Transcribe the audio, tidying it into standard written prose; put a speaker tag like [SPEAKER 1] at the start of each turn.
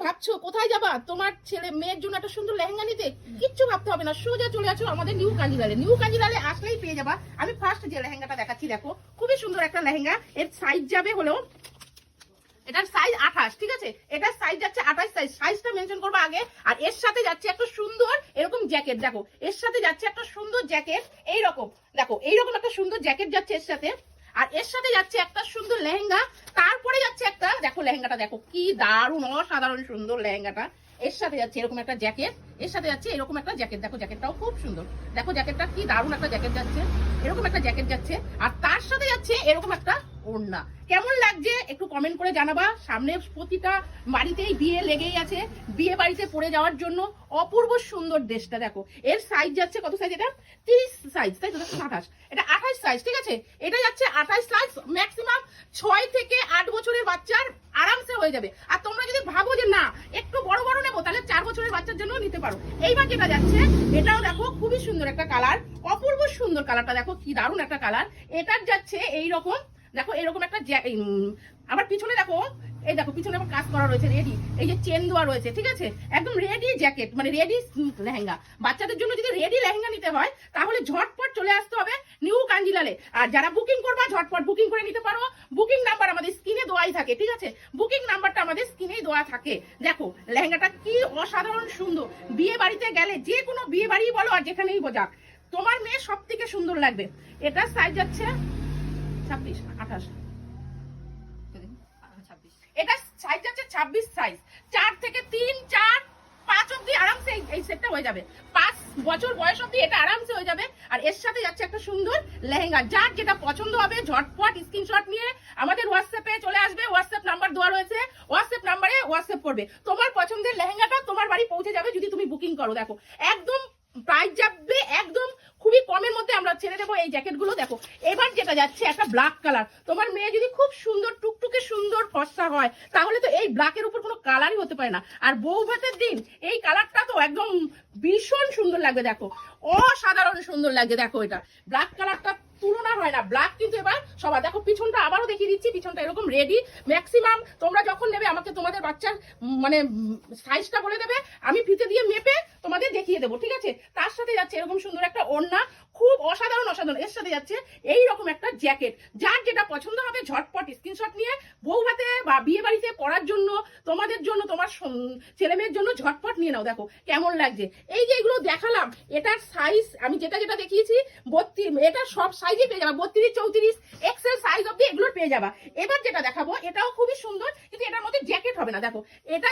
[SPEAKER 1] ভাবছো কোথায় যাবা তোমার ছেলে মেয়ের জন্য একটা সুন্দর লেহেঙ্গা নিতে, কিচ্ছু ভাবতে হবে না, সোজা চলে আসো আমাদের নিউ কাঞ্জিলালে। নিউ কাঞ্জিলালে আসলেই পেয়ে যাবা। আমি ফার্স্ট যে লেহেঙ্গাটা দেখাচ্ছি, দেখো খুবই সুন্দর একটা লেহেঙ্গা। এর সাইজ যাবে হলো, এটার সাইজ 28, ঠিক আছে? এটার সাইজ যাচ্ছে 28 সাইজ। সাইজটা মেনশন করবো আগে। আর এর সাথে যাচ্ছে একটা সুন্দর এরকম জ্যাকেট, দেখো এর সাথে যাচ্ছে একটা সুন্দর জ্যাকেট, এইরকম দেখো এইরকম একটা সুন্দর জ্যাকেট যাচ্ছে এর সাথে। আর এর সাথে যাচ্ছে একটা সুন্দর লেহেঙ্গা, তারপরে যাচ্ছে একটা, দেখো লেহেঙ্গাটা দেখো কি দারুণ অসাধারণ সুন্দর লেহেঙ্গাটা। এর সাথে যাচ্ছে এরকম একটা জ্যাকেট, এর সাথে যাচ্ছে এরকম একটা জ্যাকেট, দেখো জ্যাকেটটাও খুব সুন্দর, দেখো জ্যাকেটটা কি দারুণ একটা জ্যাকেট যাচ্ছে, এরকম একটা জ্যাকেট যাচ্ছে। আর তার সাথে যাচ্ছে এরকম একটা ওড়না। কেমন লাগছে একটু কমেন্ট করে জানাবা। সামনে প্রতিটা বাড়িতেই বিয়ে লেগেই আছে, বিয়ে বাড়িতে পরে যাওয়ার জন্য অপূর্ব সুন্দর ড্রেসটা দেখো। এর সাইজ যাচ্ছে কত সাইজ? এটা 30 সাইজ, তাই তো? 28, এটা 28 সাইজ, ঠিক আছে? এটা যাচ্ছে 28 সাইজ। ম্যাক্সিমাম 6 থেকে 8 বছরের বাচ্চার আরামসে হয়ে যাবে। আর তোমরা যদি ভাবো যে না একটু বড় বড় নেবো, তাহলে 4 বছরের বাচ্চার জন্য নিতে পারো। এইবার যেটা যাচ্ছে এটাও দেখো খুবই সুন্দর একটা কালার, অপূর্ব সুন্দর কালারটা দেখো কি দারুণ একটা কালার। এটার যাচ্ছে এইরকম, দেখো এরকম একটা আবার পিছনে দেখো, এই দেখো পিছনে আবার কাজ করা রয়েছে রেডি, এই যে চেন দেওয়া রয়েছে, ঠিক আছে? একদম রেডি জ্যাকেট, মানে রেডি লেহেঙ্গা। বাচ্চাদের জন্য যদি রেডি লেহেঙ্গা নিতে হয় তাহলে ঝটপট চলে আসতে হবে নিউ কাঞ্জিলালে। আর যারা বুকিং করবা ঝটপট বুকিং করে নিতে পারো। বুকিং নাম্বার আমাদের স্ক্রিনে দেওয়াই থাকে, ঠিক আছে? বুকিং নাম্বারটা আমাদের স্ক্রিনেই দেওয়া থাকে। দেখো লেহেঙ্গাটা কি অসাধারণ সুন্দর। বিয়ে বাড়িতে গেলে, যে কোনো বিয়ে বাড়ি বলো আর যেখানেই যাক, তোমার মেয়ে সব থেকে সুন্দর লাগবে। এটার সাইজ যাচ্ছে 26, 28, এটা সাইজ যাচ্ছে 26 সাইজ। 4 থেকে 3, 4, 5 অব্দি আরামসে এই সেটটা হয়ে যাবে। 5 বছর বয়স অব্দি এটা আরামসে হয়ে যাবে। আর এর সাথে যাচ্ছে একটা সুন্দর লেহেঙ্গা। যার যেটা পছন্দ হবে ঝটপট স্ক্রিনশট নিয়ে আমাদের হোয়াটসঅ্যাপে চলে আসবে। হোয়াটসঅ্যাপ নাম্বার দেওয়া রয়েছে, হোয়াটসঅ্যাপ নাম্বারে হোয়াটসঅ্যাপ করবে। তোমার পছন্দের লেহেঙ্গাটা তোমার বাড়ি পৌঁছে যাবে যদি তুমি বুকিং করো। দেখো একদম প্রাইস যাবে একদম খুবই কমের মধ্যে আমরা ছেড়ে দেবো এই জ্যাকেটগুলো। দেখো এবার যেটা যাচ্ছে একটা ব্ল্যাক কালার। তোমার মেয়ে যদি খুব সুন্দর টুকটুকে সুন্দর ফর্সা হয় তাহলে তো এই ব্ল্যাকের উপর কোনো কালারই হতে পারে না। আর বউ ভাতের দিন এই কালারটা তো একদম ভীষণ সুন্দর লাগবে। দেখো অসাধারণ সুন্দর লাগছে। দেখো এটা ব্ল্যাক কালারটা তুলনা হয় না। ব্ল্যাক কিন্তু এবার সবার, দেখো পিছনটা আবারও দেখিয়ে দিচ্ছি, পিছনটা এরকম রেডি। ম্যাক্সিমাম তোমরা যখন নেবে আমাকে তোমাদের বাচ্চার মানে সাইজটা বলে দেবে, আমি ফিতে দিয়ে মেপে তোমাদের দেখিয়ে দেবো, ঠিক আছে? তার সাথে যাচ্ছে এরকম সুন্দর একটা ওড়না, খুব অসাধারণ অসাধারণ। এর সাথে যাচ্ছে এইরকম একটা জ্যাকেট। যার যেটা পছন্দ হবে ঝটপট স্ক্রিনশট নিয়ে বউ ভাতে বা বিয়ে বাড়িতে পড়ার জন্য, তোমাদের জন্য, তোমার ছেলে মেয়ের জন্য ঝটপট নিয়ে নাও। দেখো কেমন লাগছে। এই যে এগুলো দেখালাম, এটার সাইজ আমি যেটা যেটা দেখিয়েছি 32, এটা সব সাইজে পেয়ে যাবা। 32, 34 এক্সেল সাইজ অব্দি এগুলো পেয়ে যাবা। এবার যেটা দেখাবো এটাও খুবই সুন্দর, কিন্তু এটার মধ্যে জ্যাকেট হবে না। দেখো এটা